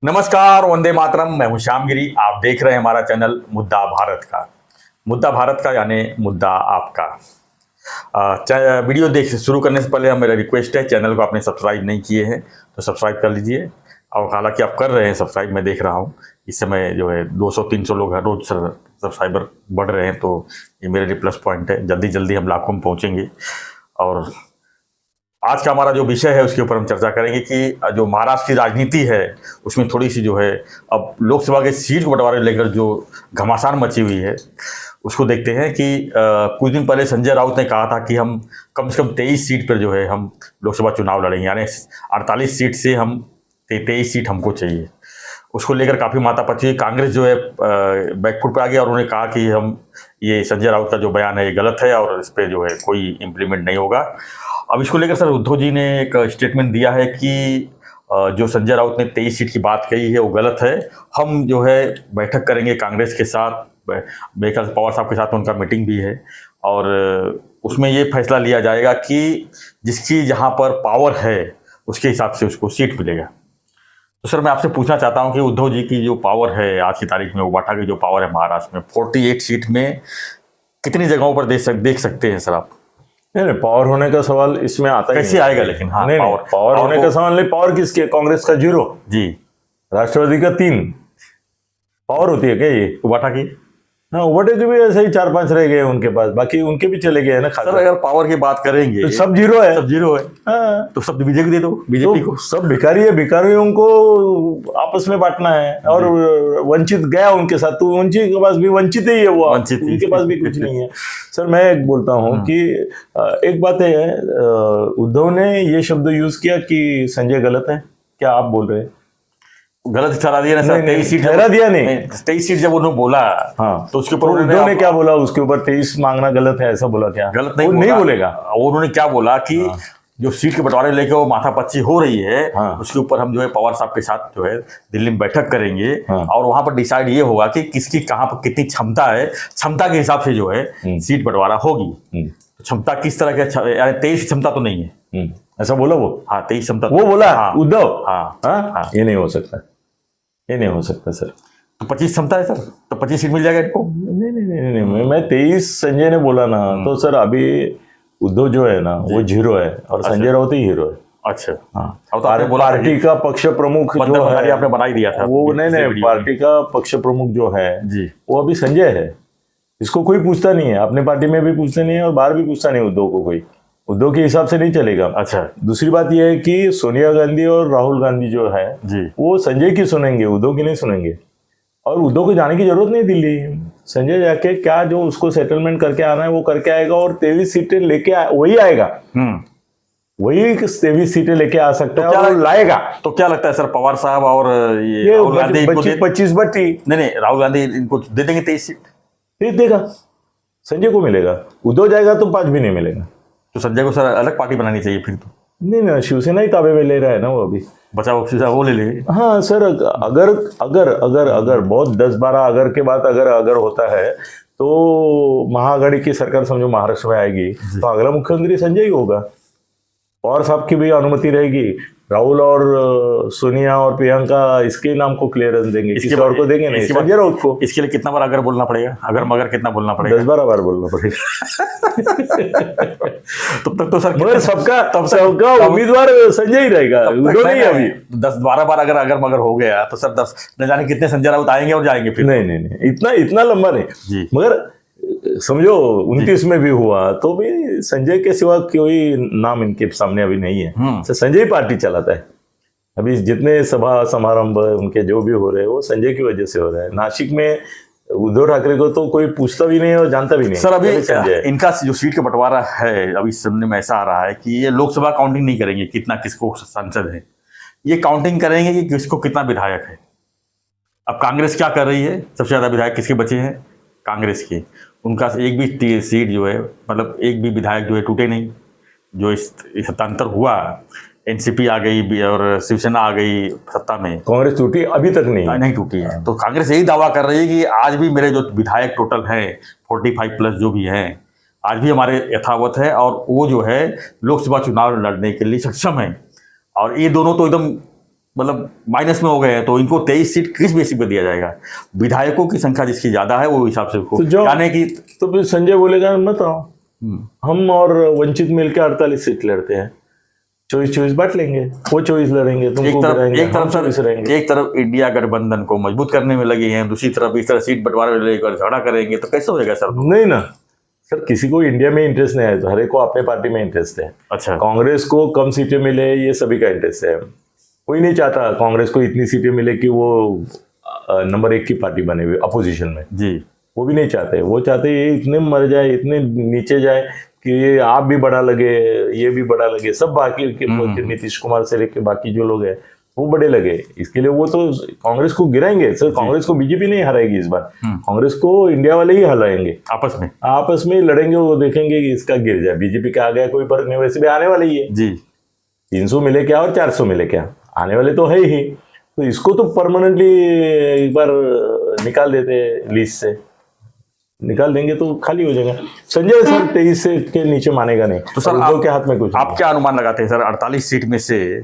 नमस्कार, वंदे मातरम। मैं हूं श्यामगिरी। आप देख रहे हैं हमारा चैनल मुद्दा भारत का। मुद्दा भारत का यानी मुद्दा आपका। वीडियो देख शुरू करने से पहले मेरा रिक्वेस्ट है, चैनल को आपने सब्सक्राइब नहीं किए हैं तो सब्सक्राइब कर लीजिए। और हालांकि आप कर रहे हैं सब्सक्राइब, मैं देख रहा हूँ इस समय जो है 200-300 लोग हर रोज सब्सक्राइबर बढ़ रहे हैं, तो ये मेरे लिए प्लस पॉइंट है। जल्दी जल्दी हम लाखों में पहुँचेंगे। और आज का हमारा जो विषय है उसके ऊपर हम चर्चा करेंगे कि जो महाराष्ट्र की राजनीति है उसमें थोड़ी सी जो है अब लोकसभा के सीट को बंटवारे लेकर जो घमासान मची हुई है उसको देखते हैं कि कुछ दिन पहले संजय राउत ने कहा था कि हम कम से कम 23 सीट पर जो है हम लोकसभा चुनाव लड़ेंगे, यानी 48 सीट से हम 23 सीट हमको चाहिए। उसको लेकर काफ़ी मातापच्ची हुई। कांग्रेस जो है बैकफुट पर आ गया और उन्होंने कहा कि हम ये संजय राउत का जो बयान है ये गलत है और इस पर जो है कोई इम्प्लीमेंट नहीं होगा। अब इसको लेकर सर उद्धव जी ने एक स्टेटमेंट दिया है कि जो संजय राउत ने 23 सीट की बात कही है वो गलत है। हम जो है बैठक करेंगे कांग्रेस के साथ, मेरे ख्याल से पवार साहब के साथ उनका मीटिंग भी है और उसमें ये फैसला लिया जाएगा कि जिसकी जहाँ पर पावर है उसके हिसाब से उसको सीट मिलेगा। तो सर मैं आपसे पूछना चाहता हूँ कि उद्धव जी की जो पावर है आज की तारीख में, उबाटा की जो पावर है महाराष्ट्र में 48 सीट में कितनी जगहों पर देख सकते हैं सर आप? नहीं, पावर होने का सवाल इसमें आता ही कैसे आएगा? लेकिन हाँ, नहीं, पावर होने का सवाल नहीं। पावर किसकी? कांग्रेस का 0 जी, राष्ट्रवादी का 3 पावर होती है क्या ये? उबाटा की? हाँ, उबाटे के भी ऐसे ही 4-5 रह गए उनके पास, बाकी उनके भी चले गए ना। सर अगर पावर की बात करेंगे तो सब 0 है, सब 0 है। हाँ। तो सब बीजेपी दे दो, बीजेपी तो को। सब भिखारी है, भिखारियों को आपस में बांटना है। और वंचित गया उनके साथ, तो वंचित के पास भी वंचित ही है वो, उनके पास भी कुछ नहीं है। सर मैं एक बोलता हूँ कि एक बात है, उद्धव ने ये शब्द यूज किया कि संजय गलत है। क्या आप बोल रहे हैं? गलत ठहरा दिया ना सर। 23 सीट ठहरा दिया नहीं, 23 सीट जब उन्होंने बोला हाँ, तो उसके ऊपर उद्धव ने क्या बोला? उसके ऊपर 23 मांगना गलत है ऐसा बोला क्या? गलत नहीं, नहीं बोलेगा। उन्होंने क्या बोला कि जो सीट के बंटवारे लेके वो माथापच्ची हो रही है, उसके ऊपर हम जो है पवार साहब के साथ जो है दिल्ली में बैठक करेंगे और वहां पर डिसाइड ये होगा कि किसकी कहाँ पर कितनी क्षमता है, क्षमता के हिसाब से जो है सीट बंटवारा होगी। क्षमता किस तरह के, यानी 23 क्षमता तो नहीं है ऐसा बोला वो? हाँ, 23 क्षमता वो बोला उद्धव? हाँ, ये नहीं हो सकता, ये नहीं हो सकता सर। तो 25 क्षमता है सर, तो 25 सीट मिल जाएगा इनको। नहीं नहीं नहीं नहीं, मैं 23 संजय ने बोला ना, तो सर अभी उद्धव जो है ना वो 0 है और संजय राउत ही हीरो है। अच्छा, हाँ। तो पार्टी का पक्ष प्रमुख जो है आपने बना ही दिया था वो, नहीं, पार्टी का पक्ष प्रमुख जो है जी वो अभी संजय है। इसको कोई पूछता नहीं है, अपने पार्टी में भी पूछते नहीं है और बाहर भी पूछता नहीं उद्धव को। कोई उद्धव के हिसाब से नहीं चलेगा। अच्छा, दूसरी दूसरी बात यह है कि सोनिया गांधी और राहुल गांधी जो है जी वो संजय की सुनेंगे, उद्धव की नहीं सुनेंगे। और उद्धव को जाने की जरूरत नहीं दिल्ली। संजय जाके क्या जो उसको सेटलमेंट करके आना है वो करके आएगा और 23 सीटें लेके वही आएगा। वही 23 सीटें लेके आ सकता है और लाएगा। तो क्या लगता है सर, पवार साहब और ये राहुल गांधी 25 बटी नहीं, राहुल गांधी इनको दे देंगे 23 सीट? दे देगा, संजय को मिलेगा। उद्धव जाएगा तो 5 भी नहीं मिलेगा। तो संजय को सर अलग पार्टी बनानी चाहिए फिर तो। नहीं ना, शिवसेना ही ताबे में ले रहा है ना वो अभी। बचाओ शिवसेना वो ले ले। हाँ सर, अगर अगर अगर अगर बहुत 10-12 अगर के बाद अगर होता है तो महाआघाड़ी की सरकार समझो महाराष्ट्र में आएगी तो अगला मुख्यमंत्री संजय ही होगा। पवार साहब की भी अनुमति रहेगी, राहुल और सोनिया और प्रियंका इसके नाम को क्लियरनेस देंगे, किसी और को देंगे नहीं, संजय राउत को। इसके लिए कितना बार अगर बोलना पड़ेगा? अगर मगर कितना बोलना पड़ेगा? 10-12 बार बोलना पड़ेगा। तब तक तो सर मगर सबका उम्मीदवार संजय ही रहेगा, उद्धव नहीं। अभी 10-12 बार अगर मगर हो गया तो सर 10 न जाने कितने संजय राउत आएंगे और जाएंगे फिर। नहीं, इतना लंबा नहीं। मगर समझो 29 में भी हुआ तो भी संजय के सिवा कोई नाम इनके सामने अभी नहीं है। तो संजय पार्टी चलाता है। अभी जितने सभा समारंभ उनके जो भी हो रहे हैं वो संजय की वजह से हो रहा है। नासिक में उद्धव ठाकरे को तो कोई पूछता भी नहीं और जानता भी नहीं। सर अभी इनका जो सीट का बंटवारा है अभी सुनने में ऐसा आ रहा है कि ये लोकसभा काउंटिंग नहीं करेंगे कितना किसको सांसद है, ये काउंटिंग करेंगे कि किसको कितना विधायक है। अब कांग्रेस क्या कर रही है, सबसे ज्यादा विधायक किसके बचे हैं? कांग्रेस के। उनका एक भी सीट जो है, मतलब एक भी विधायक जो है टूटे नहीं। जो इस हस्तांतर हुआ, एनसीपी आ गई और शिवसेना आ गई सत्ता में, कांग्रेस टूटी अभी तक नहीं टूटी है। तो कांग्रेस यही दावा कर रही है कि आज भी मेरे जो विधायक टोटल हैं 45 प्लस जो भी हैं आज भी हमारे यथावत है और वो जो है लोकसभा चुनाव लड़ने के लिए सक्षम है। और ये दोनों तो एकदम मतलब माइनस में हो गए हैं, तो इनको 23 सीट किस बेसिस पे दिया जाएगा? विधायकों की संख्या जिसकी ज्यादा है वो हिसाब से तो जो यानी कि तो फिर संजय बोलेगा मत आओ, हम और वंचित मिलकर 48 सीट लड़ते हैं, 24-24 बांट लेंगे, वो 24 लड़ेंगे, तुमको गिराएंगे, हम 24 रहेंगे। एक तरफ इंडिया गठबंधन को मजबूत करने में लगे हैं, दूसरी तरफ इस तरह सीट बंटवारे में लेकर झगड़ा करेंगे, तो कैसे होएगा सर? नहीं ना सर, किसी को इंडिया में इंटरेस्ट नहीं है, तो हर एक को अपने पार्टी में इंटरेस्ट है। अच्छा, कांग्रेस को कम सीटें मिले ये सभी का इंटरेस्ट है। कोई नहीं चाहता कांग्रेस को इतनी सीटें मिले कि वो नंबर 1 की पार्टी बने हुए अपोजिशन में जी, वो भी नहीं चाहते। वो चाहते ये इतने मर जाए, इतने नीचे जाए कि ये आप भी बड़ा लगे, ये भी बड़ा लगे, सब बाकी के नीतीश कुमार से लेके बाकी जो लोग हैं वो बड़े लगे। इसके लिए वो तो कांग्रेस को गिराएंगे सर। कांग्रेस को बीजेपी नहीं हराएगी इस बार, कांग्रेस को इंडिया वाले ही हराएंगे। आपस में लड़ेंगे, वो देखेंगे कि इसका गिर जाए। बीजेपी का आ गया कोई फर्क नहीं, वैसे भी आने वाले ही है जी। 300 मिले क्या और 400 मिले क्या, आने वाले तो है ही। तो इसको तो परमानेंटली एक बार निकाल देते, लिस्ट से निकाल देंगे तो खाली हो जाएगा। संजय सर 23 से के नीचे मानेगा नहीं। तो सर उद्धव के हाथ में कुछ आप क्या अनुमान लगाते हैं सर? 48 सीट में से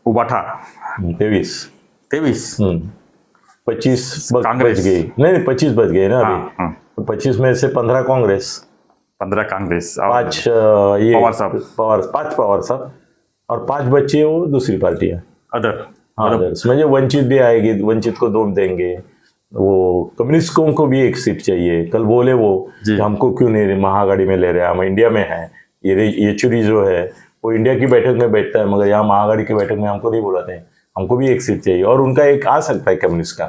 उबाठा 23 25 कांग्रेस बच गई, नहीं 25 बच गए ना अभी। तो 25 में से 15 कांग्रेस, 15 कांग्रेस, 5 ये पवार साहब, 5 पवार साहब, और 5 बच्चे वो दूसरी पार्टियां अदर अदर्स में। जो वंचित भी आएगी, वंचित को 2 देंगे। वो कम्युनिस्टों को भी 1 सीट चाहिए। कल बोले वो कि हमको क्यों नहीं महाआघाड़ी में ले रहे हैं, हम इंडिया में हैं। ये येचुरी जो है वो इंडिया की बैठक में बैठता है, मगर यहाँ महाआघाड़ी की बैठक में हमको नहीं बुलाते हैं। हमको भी 1 सीट चाहिए, और उनका एक आ सकता है कम्युनिस्ट का,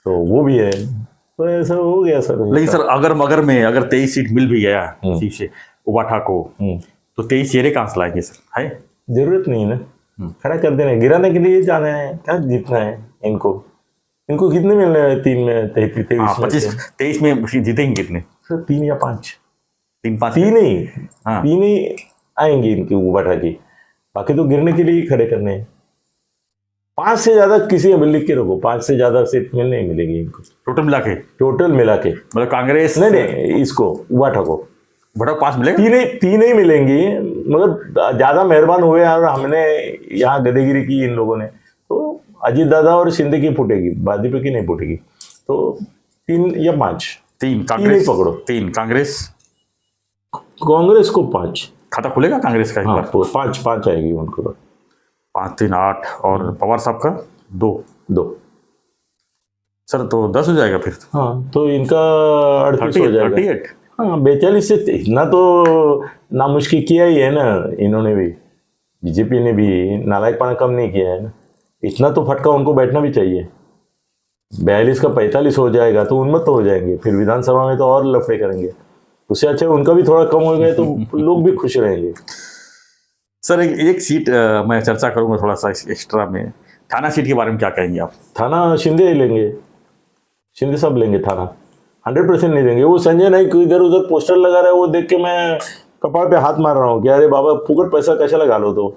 तो वो भी है। तो ऐसा हो गया सर। लेकिन सर अगर 23 सीट मिल भी गया ठीक से उबाठा को, तो 23 चेहरे कहाँ से लाएंगे सर? है जरूरत नहीं है ना, खड़ा कर देना, गिराने के लिए जाना है, क्या जीतना है इनको कितने मिलने हैं? 3 में 23 में जीतेंगे कितने सर? 3 या 5, 3-5 3 ही आएंगे इनकी उबाठा की, बाकी तो गिरने के लिए ही खड़े करने हैं। 5 से ज्यादा किसी अब लिख के रखो, 5 से ज्यादा सीट नहीं मिलेगी इनको टोटल मिला के मतलब कांग्रेस नहीं इसको उबाठा को बड़ा 5 मिलेगा, 3 ही मिलेंगी, मगर ज्यादा मेहरबान हुए और हमने यहाँ गदेगिरी की इन लोगों ने, तो अजीत दादा और शिंदे की फूटेगी, भाजपा की नहीं फूटेगी। तो 3 या 5, 3 कांग्रेस पकड़ो, 3 कांग्रेस को 5 खाता खुलेगा कांग्रेस का। हाँ, 5 आएगी उनको, 5-3 8, और पवार साहब का 2 सर, तो 10 हो जाएगा फिर। हाँ, तो इनका 38 हो जाएगा, 38। हाँ, 42 से इतना तो नामुश्किल किया ही है ना इन्होंने भी, बीजेपी ने भी नालायकपना कम नहीं किया है ना। इतना तो फटका उनको बैठना भी चाहिए। 42 का 45 हो जाएगा तो उन्मत्त हो जाएंगे, फिर विधानसभा में तो और लफड़े करेंगे। उससे अच्छा उनका भी थोड़ा कम हो गए तो लोग भी खुश रहेंगे। सर एक सीट मैं चर्चा करूंगा थोड़ा सा एक्स्ट्रा में, थाना सीट के बारे में क्या कहेंगे आप? थाना शिंदे लेंगे, शिंदे सब लेंगे थाना, 100% नहीं देंगे। वो संजय नाइक इधर उधर पोस्टर लगा रहा है, वो देख के मैं कपाल पे हाथ मार रहा हूँ कि अरे बाबा फुकट पैसा कैसे लगा लो। तो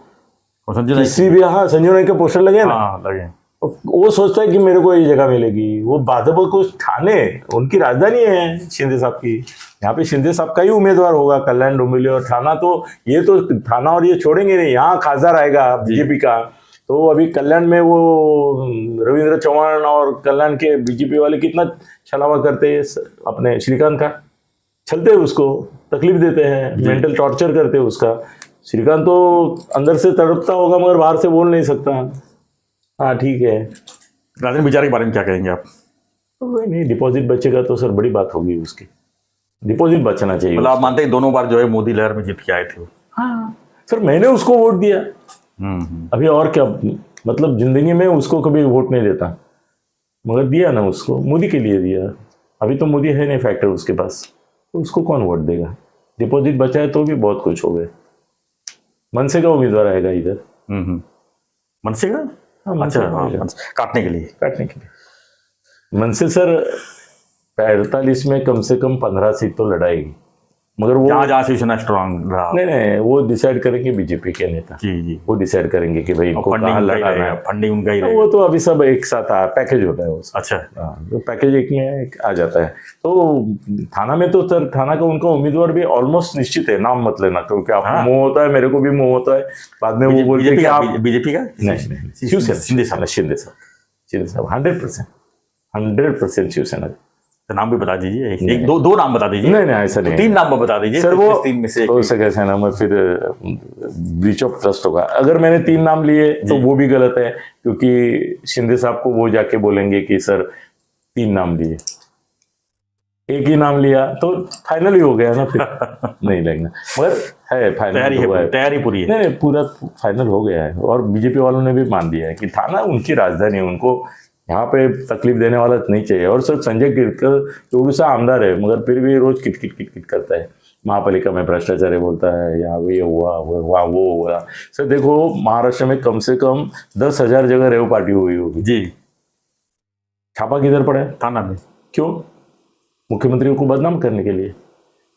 किसी भी, हाँ, संजय नाइक के पोस्टर लगे ना, लगे, वो सोचता है कि मेरे को ये जगह मिलेगी। वो भाजपा को ठाणे उनकी राजधानी है शिंदे साहब की, यहाँ पे शिंदे साहब का ही उम्मीदवार होगा, कल्याण डोंबिवली और थाना। तो ये तो थाना और ये छोड़ेंगे नहीं, यहाँ खासदार आएगा बीजेपी का। तो अभी कल्याण में वो रविंद्र चौहान और कल्याण के बीजेपी वाले कितना छलावा करते हैं अपने श्रीकांत का, छलते हैं उसको, तकलीफ देते हैं, मेंटल टॉर्चर करते हैं उसका। श्रीकांत तो अंदर से तड़पता होगा मगर बाहर से बोल नहीं सकता। हाँ ठीक है। राजन बिचारे के बारे में क्या कहेंगे आप? तो नहीं, डिपॉजिट बचेगा तो सर बड़ी बात होगी उसकी, डिपॉजिट बचना चाहिए। मतलब आप मानते हैं दोनों बार जो है मोदी लहर में जीत के आए थे? हाँ सर, मैंने उसको वोट दिया। अभी और क्या, मतलब जिंदगी में उसको कभी वोट नहीं देता, मगर दिया ना उसको, मोदी के लिए दिया। अभी तो मोदी है नहीं फैक्टर उसके पास, तो उसको कौन वोट देगा? डिपॉजिट बचा है तो भी बहुत कुछ हो गए। मनसे का उम्मीदवार आएगा इधर। मनसे का? अच्छा, काटने के लिए मनसे सर 48 में कम से कम 15 सीट तो लड़ाएगी। मगर वो जहाँ जहाँ शिवसेना स्ट्रांग रहा। नहीं, वो डिसाइड करेंगे बीजेपी के नेता। जी। वो डिसाइड करेंगे कि भाई इनको कहाँ लड़ाना है। फंडिंग उनका ही तो रहेगा। वो तो अभी सब एक साथ पैकेज होता है वो। अच्छा। हाँ, तो पैकेज एक में एक आ जाता है। तो थाना में तो सर, थाना का उनका उम्मीदवार भी ऑलमोस्ट निश्चित है, नाम मत लेना, क्योंकि आपको मोह होता है, मेरे को भी मोह होता है। बाद में वो बोलते हैं कि आप बीजेपी का नहीं, शिवसेना, शिंदे साहब 100% शिवसेना। तो नाम भी बता दीजिए, एक दो नाम बता दीजिए। नहीं ऐसा नहीं, 3 नाम बता दीजिए सर। वो तीन में से हो सके ऐसा ना, मैं फिर ब्रीच ऑफ ट्रस्ट होगा। अगर मैंने 3 नाम लिए तो वो भी गलत है, क्योंकि शिंदे साहब को वो जाके बोलेंगे कि सर 3 नाम लिए, एक ही नाम लिया तो फाइनल ही हो गया ना फिर। नहीं लगना, मगर है फाइनल, तैयारी पूरी है। नहीं, पूरा फाइनल हो गया है। और बीजेपी वालों ने भी मान दिया है कि थाना उनकी राजधानी है, उनको यहाँ पे तकलीफ देने वाला नहीं चाहिए। और सर, संजय गिरकर थोड़ा सा आमदार है, मगर फिर भी रोज किट करता है। महापालिका में भ्रष्टाचार बोलता है, यहाँ ये हुआ वो हुआ। सर देखो, महाराष्ट्र में कम से कम 10,000 जगह रेव पार्टी हुई होगी जी। छापा किधर पड़ा है? थाना में। क्यों? मुख्यमंत्री को बदनाम करने के लिए।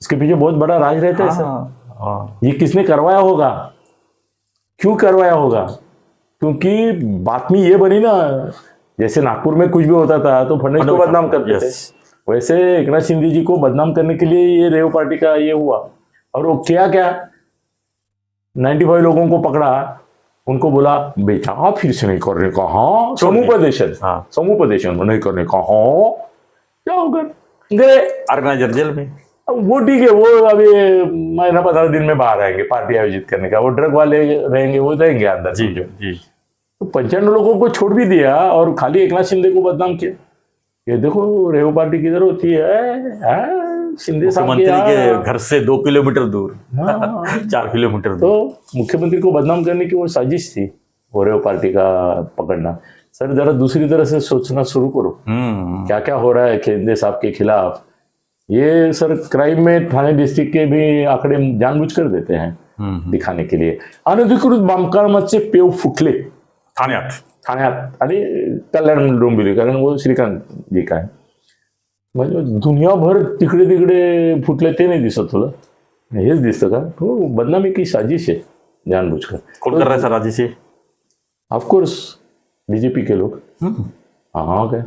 इसके पीछे बहुत बड़ा राज रहता है सर। ये किसने करवाया होगा? क्यों करवाया होगा? क्योंकि बातमी ये बनी ना, जैसे नागपुर में कुछ भी होता था तो फडणवीस को बदनाम करते थे, वैसे एकनाथ शिंदे जी को बदनाम करने के लिए ये रेव पार्टी का ये हुआ। और वो क्या 95 लोगों को पकड़ा, उनको बोला बेटा फिर से नहीं करने का। हाँ, समुपदेशन नहीं करने का। हाँ, क्या गए ऑर्गेनाइजर जेल में। वो ठीक है, वो अभी महीना 15 दिन में बाहर आएंगे पार्टी आयोजित करने का। वो ड्रग वाले रहेंगे, वो रहेंगे अंदर। जी जी। तो 95 लोगों को छोड़ भी दिया और खाली एकनाथ शिंदे को बदनाम किया। ये देखो रेव पार्टी किधर होती है, शिंदे साहब के घर से 2 किलोमीटर दूर। 4 किलोमीटर दूर। तो मुख्यमंत्री को बदनाम करने की वो साजिश थी, वो रेव पार्टी का पकड़ना। सर जरा दूसरी तरह से सोचना शुरू करो, क्या क्या हो रहा है शिंदे साहब के खिलाफ। ये सर क्राइम में थाने डिस्ट्रिक्ट के भी आंकड़े जानबूझकर देते हैं दिखाने के लिए। अनधिकृत बांधकामाचे पेव फुटले ठाण्यात आणि कल्याण डोंबिवली, कारण वो श्रीकांत जी का आहे। म्हणजे दुनियाभर तिकडे तिकडे फुटले ते नाही दिसत तुला, हेच दिसतं का? तो बदनामी की साजिश है जानबूझकर। कौन कर रहा है सर राजी से? ऑफकोर्स बीजेपी के लोग। हाँ क्या?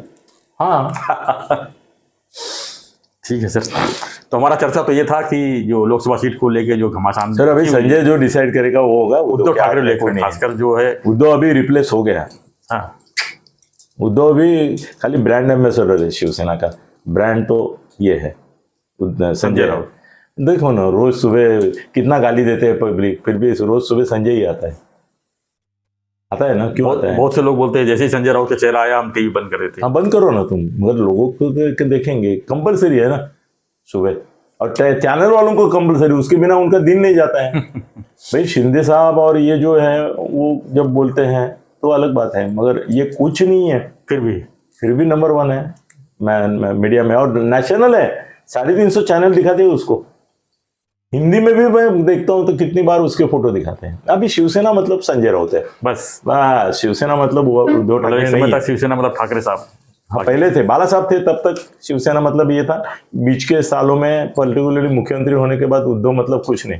हाँ ठीक है सर। तो हमारा चर्चा तो ये था कि जो लोकसभा सीट को लेके जो घमासान। सर अभी संजय जो डिसाइड करेगा वो होगा। उद्धव ठाकरे लेकर खासकर जो है, उद्धव अभी रिप्लेस हो गया। हाँ, उद्धव अभी खाली ब्रांड एम्बेसडर है शिवसेना का। ब्रांड तो ये है संजय राउत। देखो ना, रोज सुबह कितना गाली देते हैं पब्लिक, फिर भी रोज सुबह संजय ही आता है ना। क्यों आता है? बहुत से लोग बोलते हैं जैसे ही संजय राउत का चेहरा आया हम टीवी बंद कर देते। हाँ, बंद करो ना तुम, मगर लोगों को देखेंगे। कंपलसरी है ना सुबह, और चैनल वालों को कंपलसरी, उसके बिना उनका दिन नहीं जाता है। भाई शिंदे साहब और ये जो है वो जब बोलते हैं तो अलग बात है, मगर ये कुछ नहीं है। फिर भी नंबर 1 है मीडिया में, और नेशनल है। 350 चैनल दिखाते हैं उसको। हिंदी में भी मैं देखता हूँ तो कितनी बार उसके फोटो दिखाते हैं। अभी शिवसेना मतलब संजय राउत है, बस शिवसेना मतलब उद्धव ठाकरे नहीं है। शिवसेना मतलब ठाकरे साहब। हाँ, पहले थे, बाला साहब थे, तब तक शिवसेना मतलब ये था। बीच के सालों में पर्टिकुलरली मुख्यमंत्री होने के बाद उद्धव मतलब कुछ नहीं,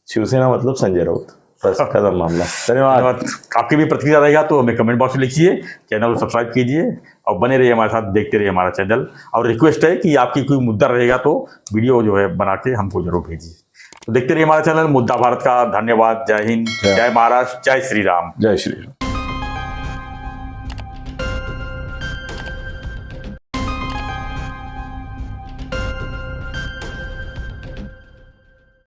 शिवसेना मतलब संजय राउत, बस खत्म मामला। धन्यवाद। आपकी भी प्रतिक्रिया रहेगा तो हमें कमेंट बॉक्स में लिखिए, चैनल को सब्सक्राइब कीजिए और बने रहिए हमारे साथ, देखते रहिए हमारा चैनल। और रिक्वेस्ट है कि आपकी कोई मुद्दा रहेगा तो वीडियो जो है बना के हमको जरूर भेजिए। तो देखते रहिए हमारा चैनल मुद्दा भारत का। धन्यवाद। जय हिंद, जय महाराष्ट्र, जय श्री राम। जय श्री राम।